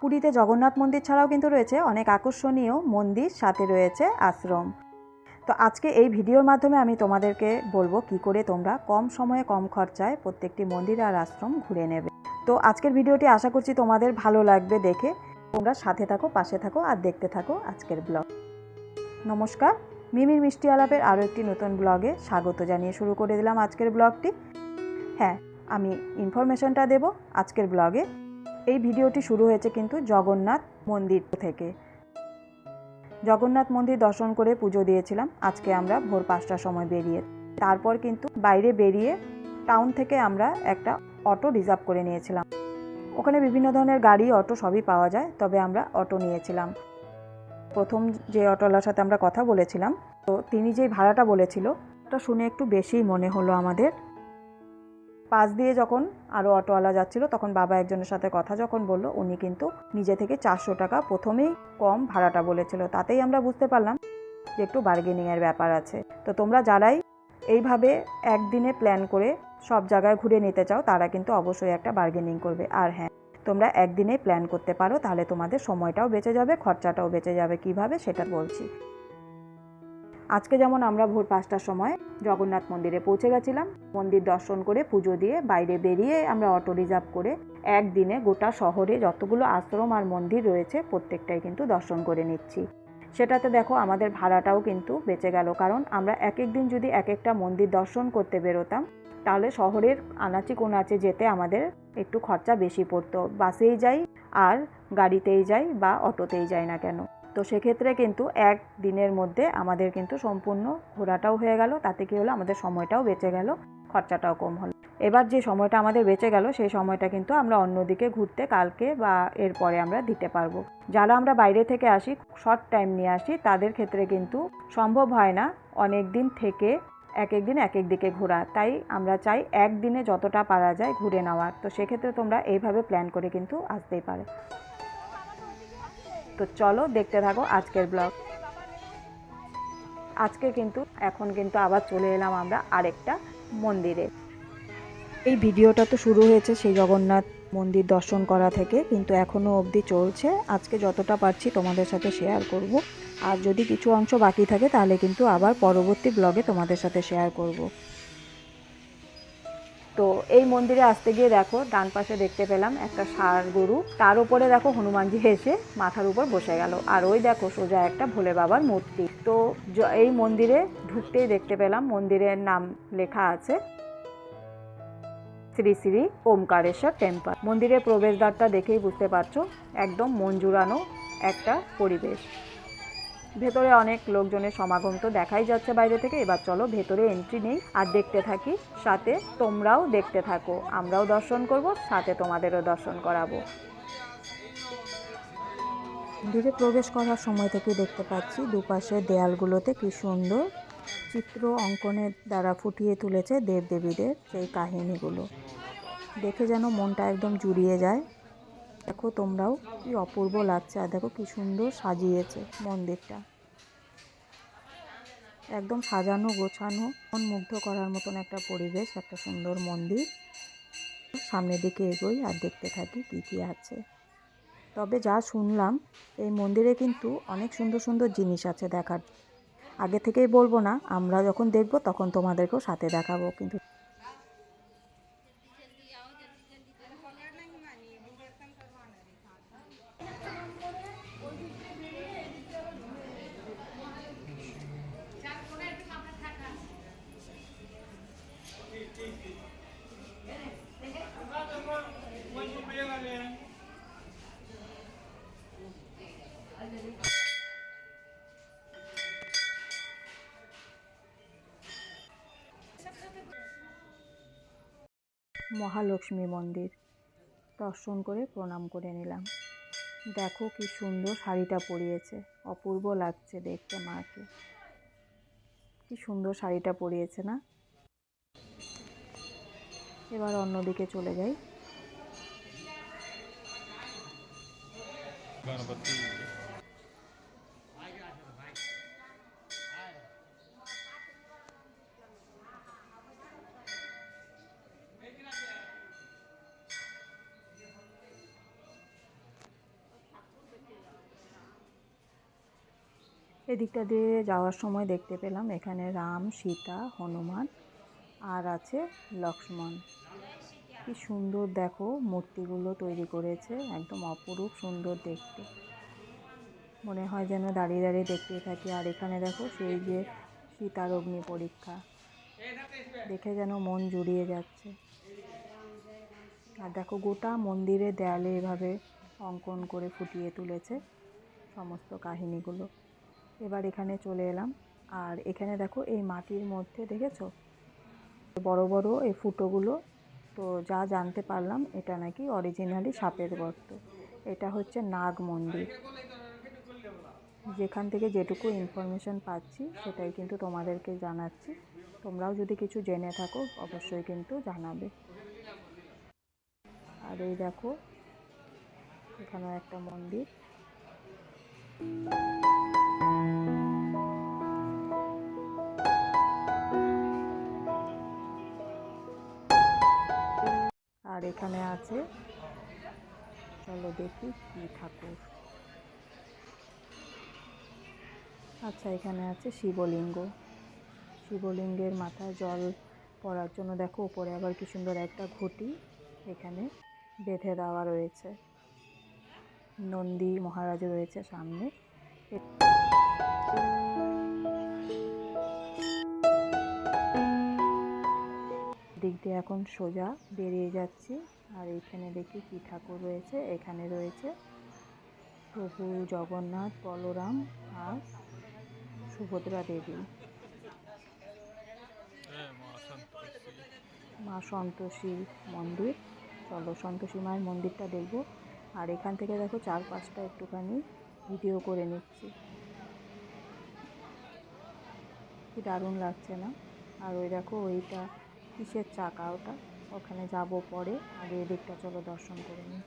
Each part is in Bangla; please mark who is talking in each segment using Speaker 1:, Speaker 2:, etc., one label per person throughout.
Speaker 1: পুরীতে জগন্নাথ মন্দির ছাড়াও কিন্তু রয়েছে অনেক আকর্ষণীয় মন্দির, সাথে রয়েছে আশ্রম। তো আজকে এই ভিডিওর মাধ্যমে আমি তোমাদেরকে বলবো কি করে তোমরা কম সময়ে কম খরচায় প্রত্যেকটি মন্দির আর আশ্রম ঘুরে নেবে। তো আজকের ভিডিওটি আশা করছি তোমাদের ভালো লাগবে দেখে। তোমরা সাথে থাকো, পাশে থাকো আর দেখতে থাকো আজকের ব্লগ। নমস্কার, মিমির মিষ্টি আলাপের আরও একটি নতুন ব্লগে স্বাগত জানিয়ে শুরু করে দিলাম আজকের ব্লগটি। হ্যাঁ, আমি ইনফরমেশনটা দেব আজকের ব্লগে। এই ভিডিওটি শুরু হয়েছে কিন্তু জগন্নাথ মন্দির থেকে। জগন্নাথ মন্দির দর্শন করে পুজো দিয়েছিলাম আজকে আমরা ভোর 5টার সময় বেরিয়ে। তারপর কিন্তু বাইরে বেরিয়ে টাউন থেকে আমরা একটা অটো রিজার্ভ করে নিয়েছিলাম। ওখানে বিভিন্ন ধরনের গাড়ি, অটো সবই পাওয়া যায়, তবে আমরা অটো নিয়েছিলাম। প্রথম যে অটোওয়ালার সাথে আমরা কথা বলেছিলাম, তো তিনি যেই ভাড়াটা বলেছিল ওটা শুনে একটু বেশিই মনে হলো আমাদের। পাশ দিয়ে যখন আরও অটোওয়ালা যাচ্ছিল তখন বাবা একজনের সাথে কথা যখন বলল, উনি কিন্তু নিজে থেকে 400 টাকা প্রথমেই কম ভাড়াটা বলেছিল। তাতেই আমরা বুঝতে পারলাম যে একটু বার্গেনিংয়ের ব্যাপার আছে। তো তোমরা যারাই এইভাবে একদিনে প্ল্যান করে সব জায়গায় ঘুরে নিতে চাও তারা কিন্তু অবশ্যই একটা বার্গেনিং করবে। আর হ্যাঁ, তোমরা একদিনেই প্ল্যান করতে পারো, তাহলে তোমাদের সময়টাও বেঁচে যাবে, খরচাটাও বেঁচে যাবে। কিভাবে সেটা বলছি। আজকে যেমন আমরা ভোর 5টার সময় জগন্নাথ মন্দিরে পৌঁছে গেছিলাম। মন্দির দর্শন করে পুজো দিয়ে বাইরে বেরিয়ে আমরা অটো রিজার্ভ করে একদিনে গোটা শহরে যতগুলো আশ্রম আর মন্দির রয়েছে প্রত্যেকটাই কিন্তু দর্শন করে নিচ্ছি। সেটাতে দেখো আমাদের ভাড়াটাও কিন্তু বেঁচে গেল, কারণ আমরা এক এক দিন যদি এক একটা মন্দির দর্শন করতে বেরোতাম তাহলে শহরের আনাচে কোনাচে যেতে আমাদের একটু খরচা বেশি পড়তো। বাসেই যাই আর গাড়িতেই যাই বা অটোতেই যাই না কেন। তো সেক্ষেত্রে কিন্তু এক দিনের মধ্যে আমাদের কিন্তু সম্পূর্ণ ঘোরাটাও হয়ে গেল। তাতে কী হলো, আমাদের সময়টাও বেঁচে গেল, খরচাটাও কম হলো। এবার যে সময়টা আমাদের বেঁচে গেল সেই সময়টা কিন্তু আমরা অন্যদিকে ঘুরতে কালকে বা এরপরে আমরা দিতে পারবো। যারা আমরা বাইরে থেকে আসি, শর্ট টাইম নিয়ে আসি, তাদের ক্ষেত্রে কিন্তু সম্ভব হয় না অনেক দিন থেকে এক এক দিন এক এক দিকে ঘোরা। তাই আমরা চাই একদিনে যতটা পারা যায় ঘুরে নেওয়ার। তো সেক্ষেত্রে তোমরা এইভাবে প্ল্যান করে কিন্তু আসতেই পারো। তো চলো দেখতে থাকো আজকের ব্লগ। আজকে কিন্তু এখন কিন্তু আবার চলে এলাম আমরা আরেকটা মন্দিরে। এই ভিডিওটা তো শুরু হয়েছে সেই জগন্নাথ মন্দির দর্শন করা থেকে, কিন্তু এখনও অবধি চলছে। আজকে যতটা পারছি তোমাদের সাথে শেয়ার করব, আর যদি কিছু অংশ বাকি থাকে তাহলে কিন্তু আবার পরবর্তী ব্লগে তোমাদের সাথে শেয়ার করব। তো এই মন্দিরে আসতে গিয়ে দেখো ডান পাশে দেখতে পেলাম একটা ষাঁড় গরু, তার উপরে দেখো হনুমানজি এসে মাথার উপর বসে গেল। আর ওই দেখো সোজা একটা ভোলে বাবার মূর্তি। তো এই মন্দিরে ঢুকতেই দেখতে পেলাম মন্দিরের নাম লেখা আছে শ্রী শ্রী ওমকারেশ্বর টেম্পল। মন্দিরের প্রবেশদ্বারটা দেখেই বুঝতে পারছো একদম মন জুড়ানো একটা পরিবেশ। ভেতরে অনেক লোকজনের সমাগম তো দেখাই যাচ্ছে বাইরে থেকে। এবার চলো ভেতরে এন্ট্রি নেই আর দেখতে থাকি, সাথে তোমরাও দেখতে থাকো। আমরাও দর্শন করব, সাথে তোমাদেরও দর্শন করাবো। মন্দিরে প্রবেশ করার সময় থেকে দেখতে পাচ্ছি দুপাশের দেয়ালগুলোতে কি সুন্দর চিত্র অঙ্কনের দ্বারা ফুটিয়ে তুলেছে দেবদেবীদের সেই কাহিনীগুলো। দেখে যেন মনটা একদম জুড়িয়ে যায়। দেখো তোমরাও কি অপূর্ব লাগছে, আর দেখো কি সুন্দর সাজিয়েছে মন্দিরটা। একদম সাজানো গোছানো, মন মুগ্ধ করার মতন একটা পরিবেশ, একটা সুন্দর মন্দির। সামনের দিকে এগোই আর দেখতে থাকি কি কি আছে। তবে যা শুনলাম এই মন্দিরে কিন্তু অনেক সুন্দর সুন্দর জিনিস আছে দেখার। আগে থেকেই বলবো না, আমরা যখন দেখবো তখন তোমাদেরকেও সাথে দেখাবো। কিন্তু মহালক্ষ্মী মন্দির দর্শন করে প্রণাম করে নিলাম। দেখো কি সুন্দর শাড়িটা পরিয়েছে, অপূর্ব লাগছে দেখতে মাকে। কি সুন্দর শাড়িটা পরিয়েছে না। এবার অন্যদিকে চলে যাই। এদিকটা দিয়ে যাওয়ার সময় দেখতে পেলাম এখানে রাম, সীতা, হনুমান আর আছে লক্ষ্মণ। কি সুন্দর দেখো মূর্তিগুলো তৈরি করেছে, একদম অপরূপ সুন্দর দেখতে, মনে হয় যেন দাঁড়িয়ে দাঁড়িয়ে দেখতেই থাকি। আর এখানে দেখো সেই যে সীতার অগ্নি পরীক্ষা, দেখে যেন মন জুড়িয়ে যাচ্ছে। আর দেখো গোটা মন্দিরের দেয়ালে এভাবে অঙ্কন করে ফুটিয়ে তুলেছে সমস্ত কাহিনীগুলো। এবার এখানে চলে এলাম, আর এখানে দেখো এই মাটির মধ্যে দেখেছো বড় বড় এই ফুটোগুলো, তো যা জানতে পারলাম এটা নাকি অরিজিনালি সাপের গর্ত। এটা হচ্ছে নাগ মন্দির। যেখান থেকে যেটুকু ইনফরমেশন পাচ্ছি সেটাই কিন্তু তোমাদেরকে জানাচ্ছি, তোমরাও যদি কিছু জেনে থাকো অবশ্যই কিন্তু জানাবে। আর এই দেখো এখানেও একটা মন্দির। আর এখানে আছে, চলো দেখি কি ঠাকুর। আচ্ছা, এখানে আছে শিবলিঙ্গ। শিবলিঙ্গের মাথায় জল পড়ার জন্য দেখো উপরে আবার কি সুন্দর একটা ঘটি এখানে বেঁধে দেওয়া রয়েছে। নন্দী মহারাজ রয়েছে সামনে। দিক দিয়ে এখন সোজা বেরিয়ে যাচ্ছি। আর এখানে দেখি কি ঠাকুর রয়েছে। এখানে রয়েছে প্রভু জগন্নাথ, বলরাম আর সুভদ্রা দেবী। মা সন্তোষীর মন্দির। চলো সন্তোষী মায়ের মন্দিরটা দেখবো। আর এখান থেকে দেখো চারপাশটা একটুখানি ভিডিও করে নিচ্ছি, কি দারুণ লাগছে না? আর ওই দেখো ওইটা কিসের চাকা ওটা, ওখানে যাব পরে, আগে এদিকটা চলো দর্শন করে নিই।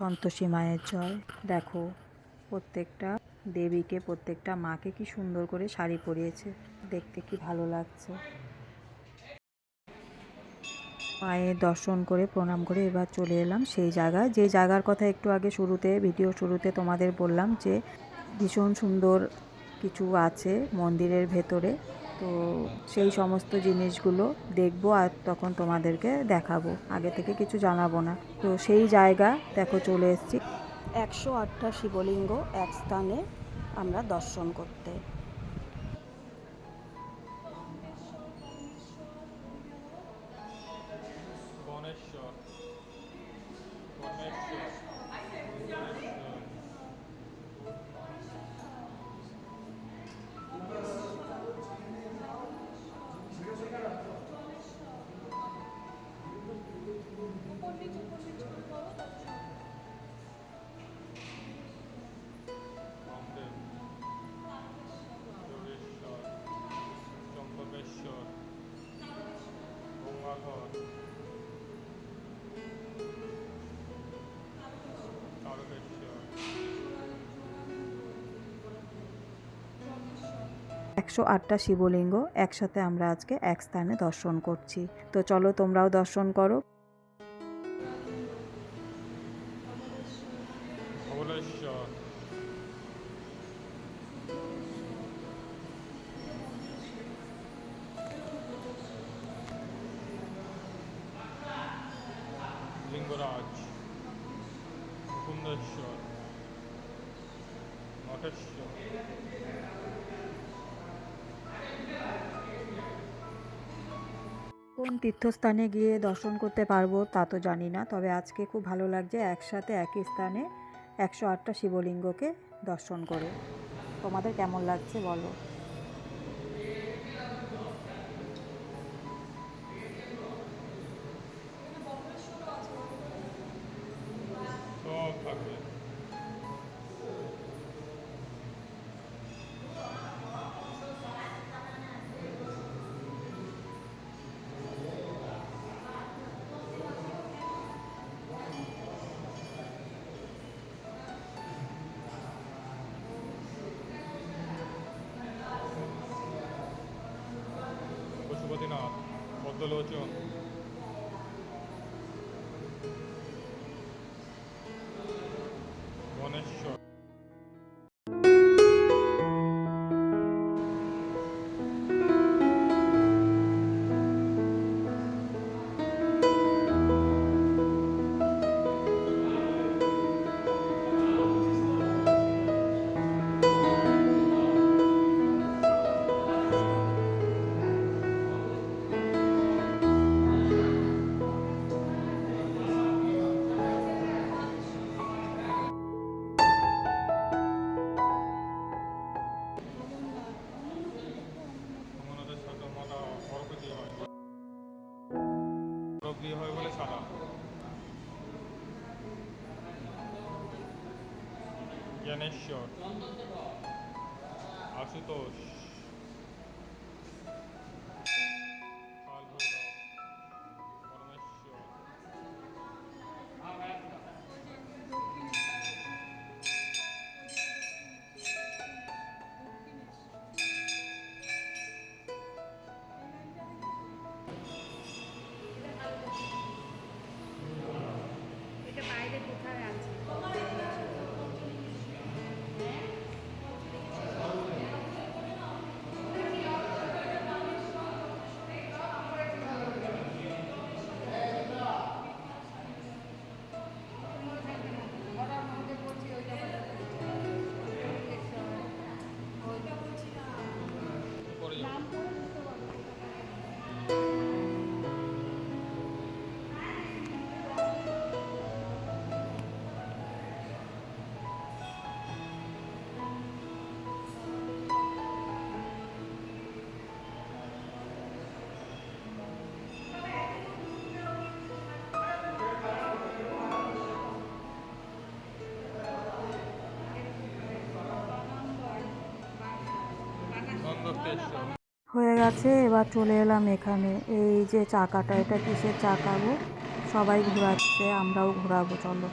Speaker 1: সন্তোষী মায়ের জয়। দেখো প্রত্যেকটা দেবীকে, প্রত্যেকটা মাকে কি সুন্দর করে শাড়ি পরিয়েছে, দেখতে কি ভালো লাগছে। মায়ের দর্শন করে প্রণাম করে এবার চলে এলাম সেই জায়গায়, যে জায়গার কথা একটু আগে শুরুতে ভিডিও শুরুতে তোমাদের বললাম যে ভীষণ সুন্দর কিছু আছে মন্দিরের ভেতরে। তো সেই সমস্ত জিনিসগুলো দেখবো আর তখন তোমাদেরকে দেখাবো, আগে থেকে কিছু জানাবো না। তো সেই জায়গা দেখো চলে এসেছি। 108টা শিবলিঙ্গ এক স্থানে আমরা দর্শন করতে। একশো আটটা শিবলিঙ্গ একসাথে আমরা আজকে এক স্থানে দর্শন করছি। তো চলো তোমরাও দর্শন করো।
Speaker 2: লিঙ্গরাজ, মুকুন্দেশ্বর, মঠেশ্বর।
Speaker 1: কোন তীর্থস্থানে গিয়ে দর্শন করতে পারবো তা তো জানি না, তবে আজকে খুব ভালো লাগছে একসাথে একই স্থানে 108টা শিবলিঙ্গকে দর্শন করে। তোমাদের কেমন লাগছে বলো।
Speaker 2: সব থাকবে। পদ্মলোচন, গণেশ্বর, আমাদের সাথে মালা বরফ দিয়ে হয়, বরফ দিয়ে হয় বলে সাদা। জ্ঞানেশ্বর, আশুতোষ, কালভৈরব, পরমেশ্বর,
Speaker 3: এটা বাইরে কোথায় আছে?
Speaker 2: পরে যাবো। নন্দকেশ্বর,
Speaker 1: হয়ে গেছে, এবার চলে এলাম এখানে। এই যে চাকাটা, এটা কিসের চাকা গো? সবাই ঘোরাচ্ছে, আমরাও ঘোরাবো, চলো।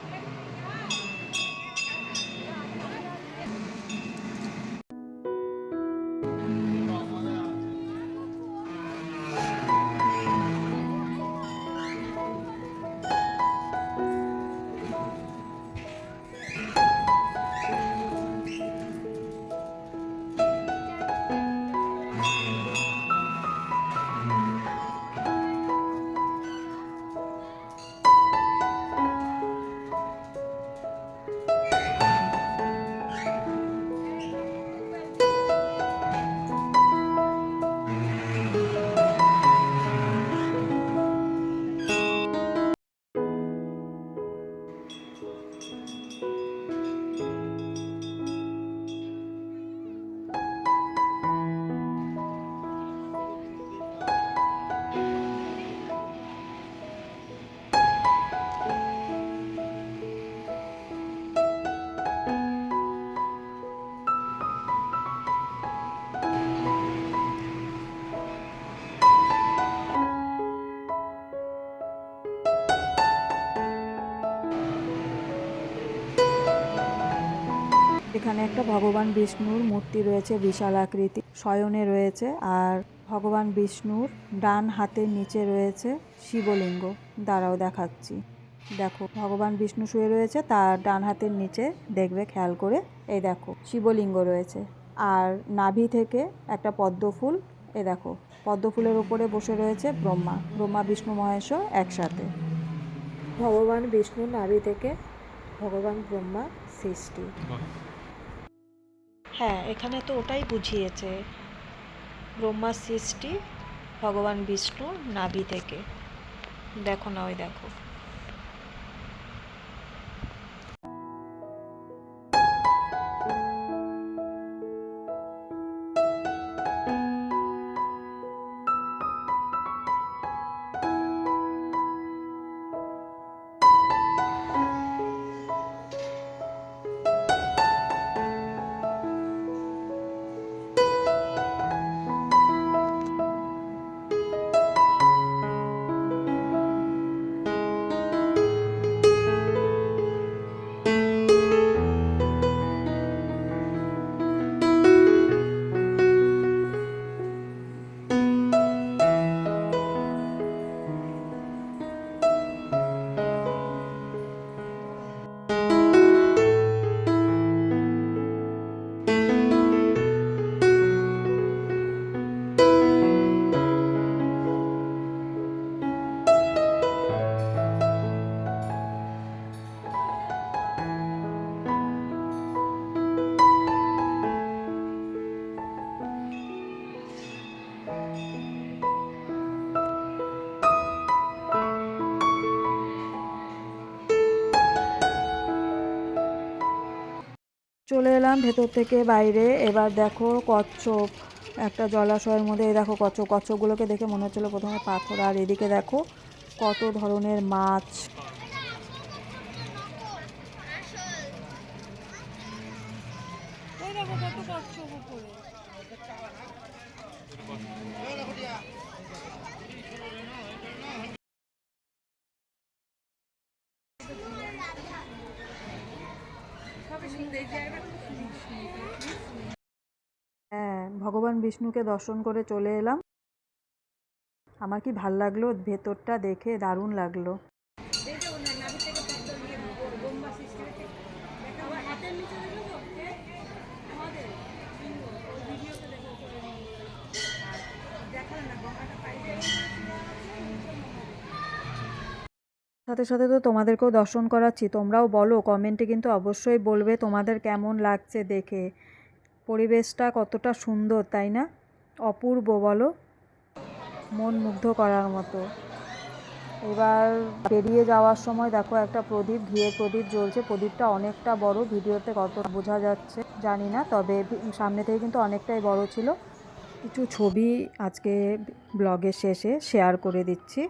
Speaker 1: এখানে একটা ভগবান বিষ্ণুর মূর্তি রয়েছে, বিশাল আকৃতি, শয়নে রয়েছে। আর ভগবান বিষ্ণুর ডান হাতের নিচে রয়েছে শিবলিঙ্গ। দাঁড়াও দেখাচ্ছি। দেখো, ভগবান বিষ্ণু শুয়ে রয়েছে, তার ডান হাতের নিচে দেখবে খেয়াল করে, এই দেখো শিবলিঙ্গ রয়েছে। আর নাভি থেকে একটা পদ্ম ফুল, এ দেখো পদ্ম ফুলের উপরে বসে রয়েছে ব্রহ্মা। ব্রহ্মা বিষ্ণু মহেশ্বর একসাথে। ভগবান বিষ্ণুর নাভি থেকে ভগবান ব্রহ্মা সৃষ্টি। হ্যাঁ, এখানে তো ওটাই বুঝিয়েছে, ব্রহ্মার সৃষ্টি ভগবান বিষ্ণুর নাভি থেকে। দেখো না, ওই দেখো। চলে এলাম ভেতর থেকে বাইরে। এবার দেখো কচ্ছপ একটা জলাশয়ের মধ্যে, এই দেখো কচ্ছপগুলোকে দেখে মনে হচ্ছিলো প্রথমে পাথর, আর এদিকে দেখো কত ধরনের মাছ। হ্যাঁ, ভগবান বিষ্ণুকে দর্শন করে চলে এলাম। আমার কি ভাল লাগলো, ভেতরটা দেখে দারুণ লাগলো। সাথে সাথে তো তোমাদেরকেও দর্শন করাচ্ছি, তোমরাও বলো কমেন্টে, কিন্তু অবশ্যই বলবে তোমাদের কেমন লাগছে দেখে। পরিবেশটা কতটা সুন্দর, তাই না? অপূর্ব, বলো, মন মুগ্ধ করার মতো। এবার বেরিয়ে যাওয়ার সময় দেখো একটা প্রদীপ, ঘিয়ের প্রদীপ জ্বলছে। প্রদীপটা অনেকটা বড়, ভিডিওতে কত বোঝা যাচ্ছে জানি না, তবে সামনে থেকে কিন্তু অনেকটাই বড় ছিল। কিছু ছবি আজকে ব্লগের শেষে শেয়ার করে দিচ্ছি।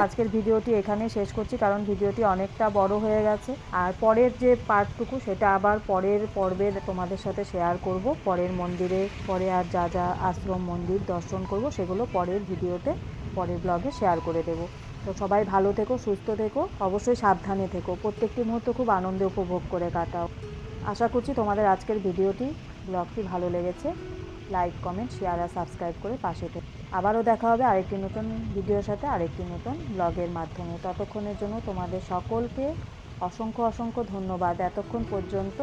Speaker 1: আজকের ভিডিওটি এখানেই শেষ করছি, কারণ ভিডিওটি অনেকটা বড় হয়ে গেছে। আর পরের যে পার্টটুকু সেটা আবার পরের পর্বে তোমাদের সাথে শেয়ার করব। পরের মন্দিরে পরে আর যা যা আশ্রম মন্দির দর্শন করব সেগুলো পরের ভিডিওতে, পরের ব্লগে শেয়ার করে দেব। তো সবাই ভালো থেকো, সুস্থ থেকো, অবশ্যই সাবধানে থেকো, প্রত্যেকটি মুহূর্ত খুব আনন্দে উপভোগ করে কাটাও। আশা করছি তোমাদের আজকের ভিডিওটি, ব্লগটি ভালো লেগেছে। লাইক, কমেন্ট, শেয়ার আর সাবস্ক্রাইব করে পাশে থেকো। আবারও দেখা হবে আরেকটি নতুন ভিডিওর সাথে, আরেকটি নতুন ব্লগের মাধ্যমে। ততক্ষণের জন্য তোমাদের সকলকে অসংখ্য অসংখ্য ধন্যবাদ, এতক্ষণ পর্যন্ত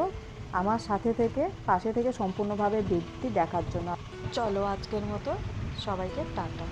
Speaker 1: আমার সাথে থেকে, পাশে থেকে সম্পূর্ণভাবে ভিডিওটি দেখার জন্য। চলো আজকের মতো সবাইকে টাটা।